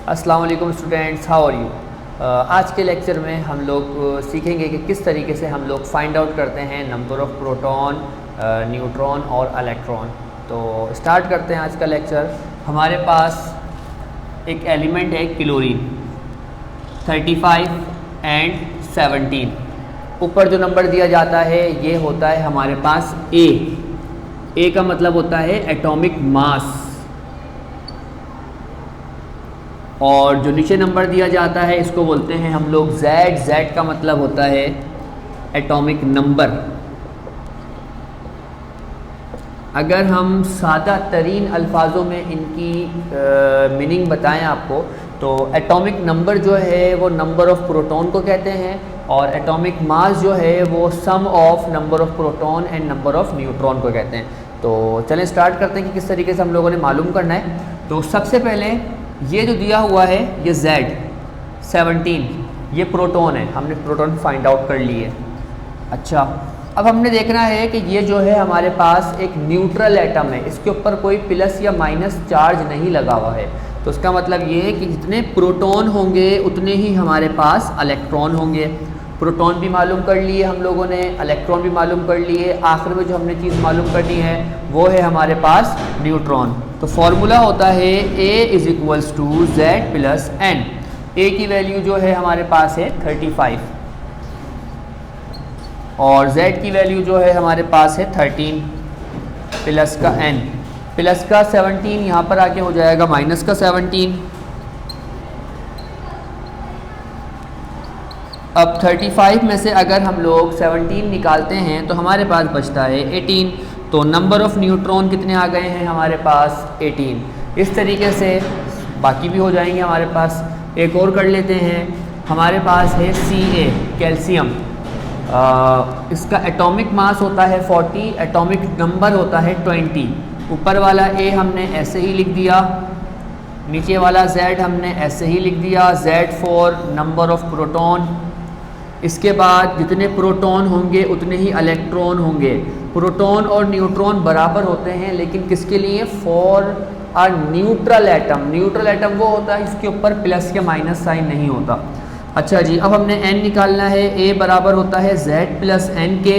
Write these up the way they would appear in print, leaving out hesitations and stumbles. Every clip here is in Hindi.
अस्सलाम वालेकुम स्टूडेंट्स, हाउ आर यू। आज के लेक्चर में हम लोग सीखेंगे कि किस तरीके से हम लोग फाइंड आउट करते हैं नंबर ऑफ़ प्रोटॉन, न्यूट्रॉन और इलेक्ट्रॉन। तो स्टार्ट करते हैं आज का लेक्चर। हमारे पास एक एलिमेंट है क्लोरीन 35 एंड 17। ऊपर जो नंबर दिया जाता है ये होता है हमारे पास ए का मतलब होता है एटॉमिक मास, और जो नीचे नंबर दिया जाता है इसको बोलते हैं हम लोग Z का मतलब होता है एटॉमिक नंबर। अगर हम सादा तरीन अल्फाजों में इनकी मीनिंग बताएं आपको, तो एटॉमिक नंबर जो है वो नंबर ऑफ़ प्रोटॉन को कहते हैं, और एटॉमिक मास जो है वो sum of number of proton and number of neutron को कहते हैं। तो चलें स्टार्ट करते हैं कि किस तरीके से हम लोगों ने मालूम करना है। तो सबसे पहले ये जो दिया हुआ है ये Z17 ये प्रोटॉन है, हमने प्रोटॉन फाइंड आउट कर लिए। अच्छा, अब हमने देखना है कि ये जो है हमारे पास एक न्यूट्रल एटम है, इसके ऊपर कोई प्लस या माइनस चार्ज नहीं लगा हुआ है। तो इसका मतलब ये है कि जितने प्रोटॉन होंगे उतने ही हमारे पास इलेक्ट्रॉन होंगे। प्रोटॉन भी मालूम कर लिए हम लोगों ने, इलेक्ट्रॉन भी मालूम कर लिए। आखिर में जो हमने चीज़ मालूम करनी है वो है हमारे पास न्यूट्रॉन। तो फॉर्मूला होता है A = Z + N। A की वैल्यू जो है हमारे पास है 35 और Z की वैल्यू जो है हमारे पास है 13 प्लस का N, प्लस का 17 यहाँ पर आके हो जाएगा माइनस का 17। अब 35 में से अगर हम लोग 17 निकालते हैं तो हमारे पास बचता है 18। तो नंबर ऑफ़ न्यूट्रॉन कितने आ गए हैं हमारे पास 18। इस तरीके से बाकी भी हो जाएंगे हमारे पास। एक और कर लेते हैं, हमारे पास है Ca कैल्शियम। इसका एटॉमिक मास होता है 40, एटॉमिक नंबर होता है 20। ऊपर वाला A हमने ऐसे ही लिख दिया, नीचे वाला Z हमने ऐसे ही लिख दिया। Z for number of proton. इसके बाद जितने प्रोटॉन होंगे उतने ही इलेक्ट्रॉन होंगे। प्रोटॉन और न्यूट्रॉन बराबर होते हैं, लेकिन किसके लिए? For a neutral atom. Neutral atom वो होता है इसके ऊपर प्लस या माइनस साइन नहीं होता। अच्छा जी, अब हमने n निकालना है। A बराबर होता है Z + N के।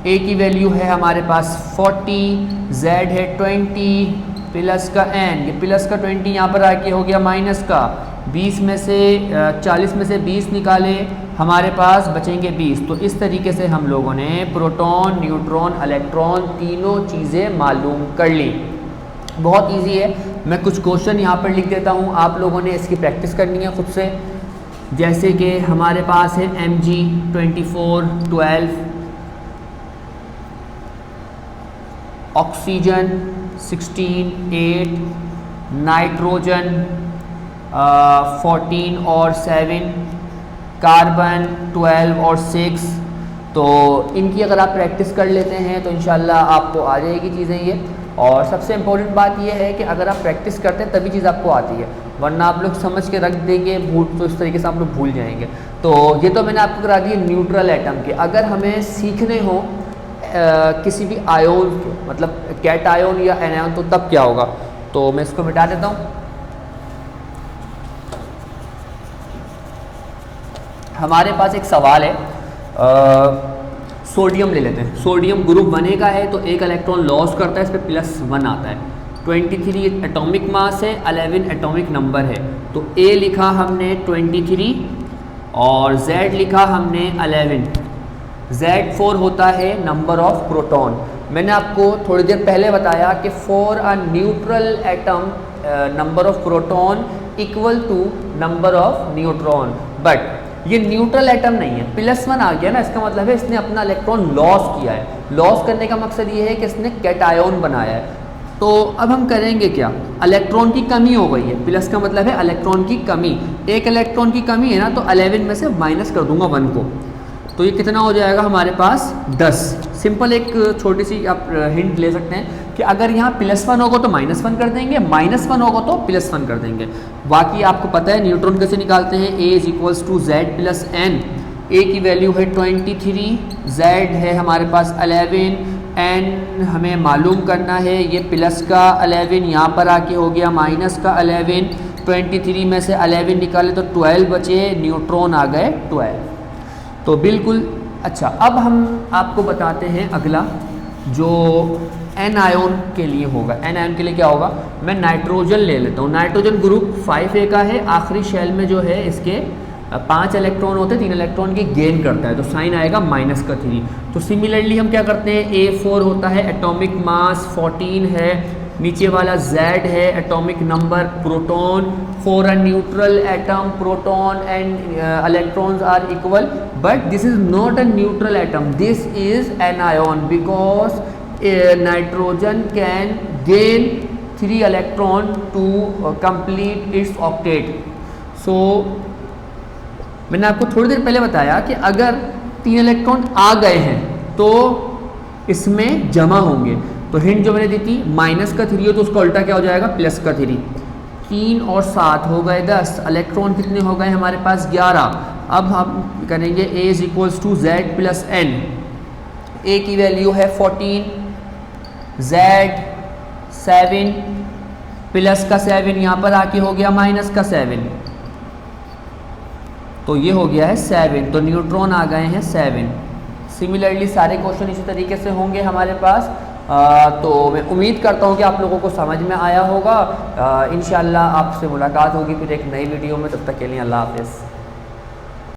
A की वैल्यू है हमारे पास 40, Z है 20 प्लस का n, ये प्लस का 20 यहाँ पर आके हो गया माइनस का 20 में से 40 में से 20 निकाले, हमारे पास बचेंगे 20। तो इस तरीके से हम लोगों ने प्रोटॉन, न्यूट्रॉन, इलेक्ट्रॉन तीनों चीज़ें मालूम कर ली। बहुत इजी है, मैं कुछ क्वेश्चन यहाँ पर लिख देता हूँ, आप लोगों ने इसकी प्रैक्टिस करनी है खुद से। जैसे कि हमारे पास है Mg 24 12, ऑक्सीजन 16 8, नाइट्रोजन 14 और 7, कार्बन 12 और 6। तो इनकी अगर आप प्रैक्टिस कर लेते हैं तो इंशाल्लाह आपको आ जाएगी चीज़ें ये। और सबसे इम्पोर्टेंट बात यह है कि अगर आप प्रैक्टिस करते हैं तभी चीज़ आपको आती है, वरना आप लोग समझ के रख देंगे भूल, तो इस तरीके से आप लोग भूल जाएंगे। तो ये तो मैंने आपको करा दिए न्यूट्रल एटम के। अगर हमें सीखने हो किसी भी आयोन, मतलब कैट आयोन या एनायन, तो तब क्या होगा? तो मैं इसको मिटा देता हूँ। हमारे पास एक सवाल है, सोडियम ले लेते हैं। सोडियम ग्रुप 1A का है, तो एक इलेक्ट्रॉन लॉस करता है, इस पर +1 आता है। 23 एटॉमिक मास है, 11 एटॉमिक नंबर है। तो A लिखा हमने 23 और Z लिखा हमने 11। Z4 होता है नंबर ऑफ़ प्रोटॉन। मैंने आपको थोड़ी देर पहले बताया कि for a neutral atom number of proton = number of neutron. But ये न्यूट्रल एटम नहीं है, +1 आ गया ना, इसका मतलब है इसने अपना इलेक्ट्रॉन लॉस किया है। लॉस करने का मकसद ये है कि इसने कैटायन बनाया है। तो अब हम करेंगे क्या? इलेक्ट्रॉन की कमी हो गई है, प्लस का मतलब है इलेक्ट्रॉन की कमी। एक इलेक्ट्रॉन की कमी है ना, तो 11 में से माइनस कर दूंगा 1 को, तो ये कितना हो जाएगा हमारे पास 10। सिंपल एक छोटी सी आप हिंट ले सकते हैं कि अगर यहाँ +1 होगा तो -1 कर देंगे, -1 होगा तो +1 कर देंगे। बाकी आपको पता है न्यूट्रॉन कैसे निकालते हैं। A = Z + N। A की वैल्यू है 23, Z है हमारे पास 11, N हमें मालूम करना है, ये प्लस का 11 यहाँ पर आके हो गया माइनस का 11, 23 में से 11 निकाले तो 12 बचे, न्यूट्रॉन आ गए 12। तो बिल्कुल अच्छा। अब हम आपको बताते हैं अगला जो एन आयोन के लिए होगा। एन आयोन के लिए क्या होगा, मैं नाइट्रोजन ले लेता हूँ। नाइट्रोजन ग्रुप 5A का है, आखिरी शेल में जो है इसके 5 इलेक्ट्रॉन होते हैं, 3 इलेक्ट्रॉन की गेन करता है, तो साइन आएगा -3। तो सिमिलरली हम क्या करते हैं, A4 होता है, एटॉमिक मास 14 है, नीचे वाला Z है, atomic number proton, for a neutral atom proton and electrons are equal, but this is not a neutral atom, this is an ion because nitrogen can gain 3 electron to complete its octet. So मैंने आपको थोड़ी देर पहले बताया कि अगर 3 इलेक्ट्रॉन आ गए हैं तो इसमें जमा होंगे, तो हिंट जो मैंने दी थी -3 हो तो उसका उल्टा क्या हो जाएगा, +3। 3 और 7 हो गए 10, इलेक्ट्रॉन कितने हो गए हमारे पास 11। अब हम करेंगे A = Z + N। A की वैल्यू है 14, Z 7, प्लस का 7 यहाँ पर आके हो गया -7, तो ये हो गया है 7, तो न्यूट्रॉन आ गए हैं 7। सिमिलरली सारे क्वेश्चन इसी तरीके से होंगे हमारे पास। तो मैं उम्मीद करता हूँ कि आप लोगों को समझ में आया होगा। इंशाल्लाह आपसे मुलाकात होगी फिर एक नई वीडियो में, तब तक के लिए अल्लाह हाफ़िज़।